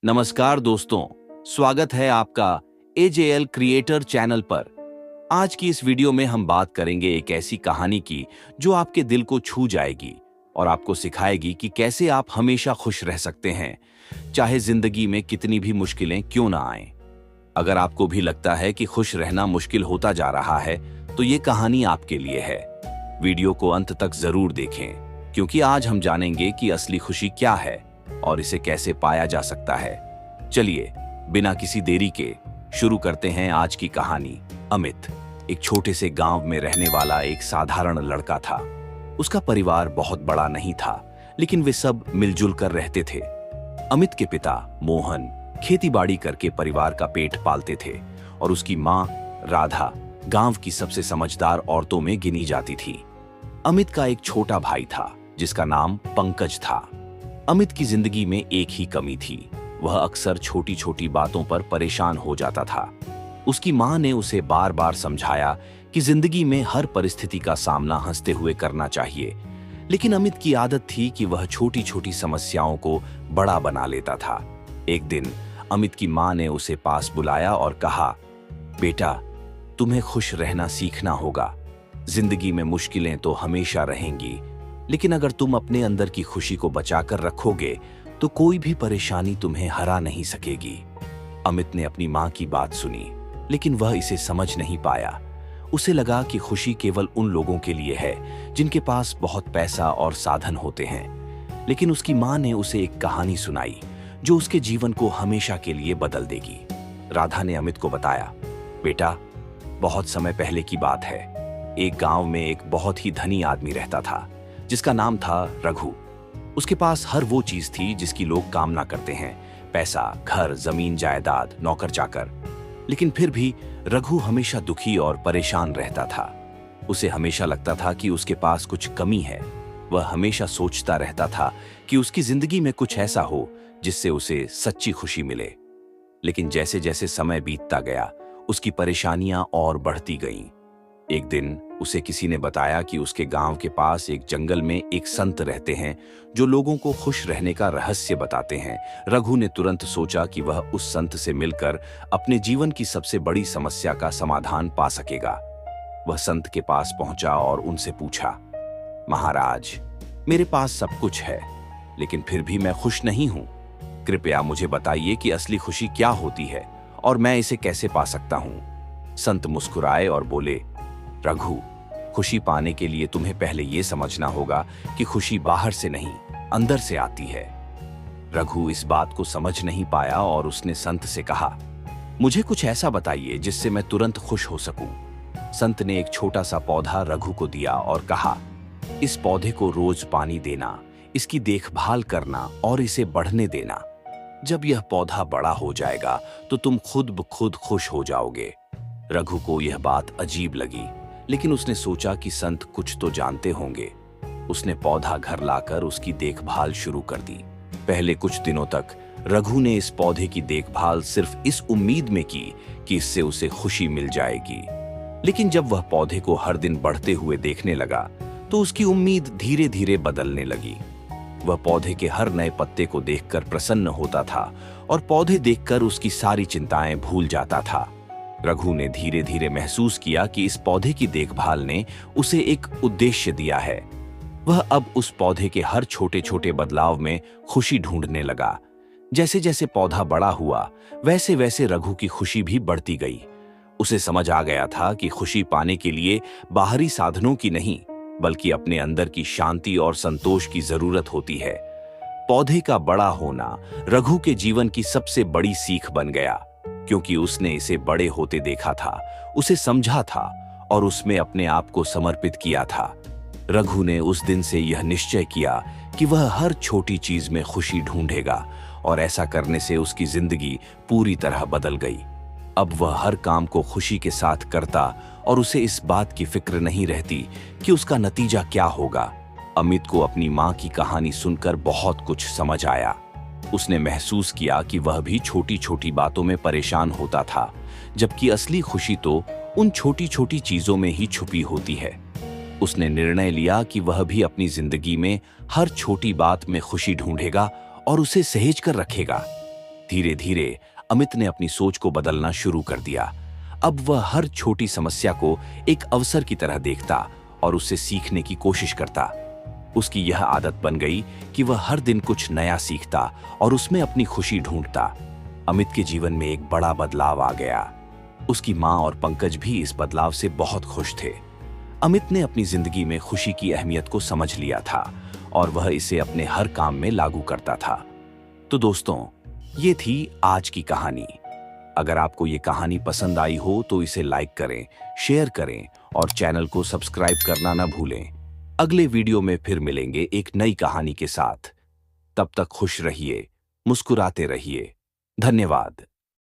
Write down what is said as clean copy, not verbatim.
नमस्कार दोस्तों, स्वागत है आपका एजेएल क्रिएटर चैनल पर। आज की इस वीडियो में हम बात करेंगे एक ऐसी कहानी की जो आपके दिल को छू जाएगी और आपको सिखाएगी कि कैसे आप हमेशा खुश रह सकते हैं, चाहे जिंदगी में कितनी भी मुश्किलें क्यों ना आएं। अगर आपको भी लगता है कि खुश रहना मुश्किल होता जा रहा है, तो ये कहानी आपके लिए है। वीडियो को अंत तक जरूर देखें, क्योंकि आज हम जानेंगे कि असली खुशी क्या है और इसे कैसे पाया जा सकता है। चलिए बिना किसी देरी के शुरू करते हैं आज की कहानी। अमित एक छोटे से गांव में रहने वाला एक साधारण लड़का था। उसका परिवार बहुत बड़ा नहीं था, लेकिन वे सब मिलजुल कर रहते थे। अमित के पिता मोहन खेतीबाड़ी करके परिवार का पेट पालते थे और उसकी माँ राधा गांव की सबसे समझदार औरतों में गिनी जाती थी। अमित का एक छोटा भाई था जिसका नाम पंकज था। अमित की जिंदगी में एक ही कमी थी, वह अक्सर छोटी छोटी बातों पर परेशान हो जाता था। उसकी मां ने उसे बार बार समझाया कि जिंदगी में हर परिस्थिति का सामना हंसते हुए करना चाहिए, लेकिन अमित की आदत थी कि वह छोटी छोटी समस्याओं को बड़ा बना लेता था। एक दिन अमित की मां ने उसे पास बुलाया और कहा, बेटा, तुम्हें खुश रहना सीखना होगा। जिंदगी में मुश्किलें तो हमेशा रहेंगी, लेकिन अगर तुम अपने अंदर की खुशी को बचाकर रखोगे तो कोई भी परेशानी तुम्हें हरा नहीं सकेगी। अमित ने अपनी मां की बात सुनी, लेकिन वह इसे समझ नहीं पाया। उसे लगा कि खुशी केवल उन लोगों के लिए है जिनके पास बहुत पैसा और साधन होते हैं। लेकिन उसकी मां ने उसे एक कहानी सुनाई जो उसके जीवन को हमेशा के लिए बदल देगी। राधा ने अमित को बताया, बेटा, बहुत समय पहले की बात है। एक गांव में एक बहुत ही धनी आदमी रहता था जिसका नाम था रघु। उसके पास हर वो चीज थी जिसकी लोग कामना करते हैं, पैसा, घर, जमीन, जायदाद, नौकर चाकर। लेकिन फिर भी रघु हमेशा दुखी और परेशान रहता था। उसे हमेशा लगता था कि उसके पास कुछ कमी है। वह हमेशा सोचता रहता था कि उसकी जिंदगी में कुछ ऐसा हो जिससे उसे सच्ची खुशी मिले। लेकिन जैसे जैसे समय बीतता गया, उसकी परेशानियां और बढ़ती गईं। एक दिन उसे किसी ने बताया कि उसके गांव के पास एक जंगल में एक संत रहते हैं जो लोगों को खुश रहने का रहस्य बताते हैं। रघु ने तुरंत सोचा कि वह उस संत से मिलकर अपने जीवन की सबसे बड़ी समस्या का समाधान पा सकेगा। वह संत के पास पहुंचा और उनसे पूछा, महाराज, मेरे पास सब कुछ है, लेकिन फिर भी मैं खुश नहीं हूं। कृपया मुझे बताइए कि असली खुशी क्या होती है और मैं इसे कैसे पा सकता हूं। संत मुस्कुराए और बोले, रघु, खुशी पाने के लिए तुम्हें पहले यह समझना होगा कि खुशी बाहर से नहीं, अंदर से आती है। रघु इस बात को समझ नहीं पाया और उसने संत से कहा, मुझे कुछ ऐसा बताइए जिससे मैं तुरंत खुश हो सकूं। संत ने एक छोटा सा पौधा रघु को दिया और कहा, इस पौधे को रोज पानी देना, इसकी देखभाल करना और इसे बढ़ने देना। जब यह पौधा बड़ा हो जाएगा तो तुम खुद ब खुद खुश हो जाओगे। रघु को यह बात अजीब लगी, लेकिन उसने सोचा कि संत कुछ तो जानते होंगे। उसने पौधा घर लाकर उसकी देखभाल शुरू कर दी। पहले कुछ दिनों तक रघु ने इस पौधे की देखभाल सिर्फ इस उम्मीद में की कि इससे उसे खुशी मिल जाएगी। लेकिन जब वह पौधे को हर दिन बढ़ते हुए देखने लगा तो उसकी उम्मीद धीरे धीरे बदलने लगी। वह पौधे के हर नए पत्ते को देखकर प्रसन्न होता था और पौधे देखकर उसकी सारी चिंताएं भूल जाता था। रघु ने धीरे धीरे महसूस किया कि इस पौधे की देखभाल ने उसे एक उद्देश्य दिया है। वह अब उस पौधे के हर छोटे छोटे बदलाव में खुशी ढूंढने लगा। जैसे जैसे पौधा बड़ा हुआ, वैसे वैसे रघु की खुशी भी बढ़ती गई। उसे समझ आ गया था कि खुशी पाने के लिए बाहरी साधनों की नहीं, बल्कि अपने अंदर की शांति और संतोष की जरूरत होती है। पौधे का बड़ा होना रघु के जीवन की सबसे बड़ी सीख बन गया, क्योंकि उसने इसे बड़े होते देखा था, उसे समझा था और उसमें अपने आप को समर्पित किया था। रघु ने उस दिन से यह निश्चय किया कि वह हर छोटी चीज में खुशी ढूंढेगा और ऐसा करने से उसकी जिंदगी पूरी तरह बदल गई। अब वह हर काम को खुशी के साथ करता और उसे इस बात की फिक्र नहीं रहती कि उसका नतीजा क्या होगा। अमित को अपनी मां की कहानी सुनकर बहुत कुछ समझ आया। उसने महसूस किया कि वह भी छोटी छोटी बातों में परेशान होता था, जबकि असली खुशी तो उन छोटी छोटी चीजों में ही छुपी होती है। उसने निर्णय लिया कि वह भी अपनी जिंदगी में हर छोटी बात में खुशी ढूंढेगा और उसे सहेज कर रखेगा। धीरे धीरे अमित ने अपनी सोच को बदलना शुरू कर दिया। अब वह हर छोटी समस्या को एक अवसर की तरह देखता और उससे सीखने की कोशिश करता। उसकी यह आदत बन गई कि वह हर दिन कुछ नया सीखता और उसमें अपनी खुशी ढूंढता। अमित के जीवन में एक बड़ा बदलाव आ गया। उसकी माँ और पंकज भी इस बदलाव से बहुत खुश थे। अमित ने अपनी जिंदगी में खुशी की अहमियत को समझ लिया था और वह इसे अपने हर काम में लागू करता था। तो दोस्तों, ये थी आज की कहानी। अगर आपको ये कहानी पसंद आई हो तो इसे लाइक करें, शेयर करें और चैनल को सब्सक्राइब करना ना भूलें। अगले वीडियो में फिर मिलेंगे एक नई कहानी के साथ। तब तक खुश रहिए, मुस्कुराते रहिए। धन्यवाद।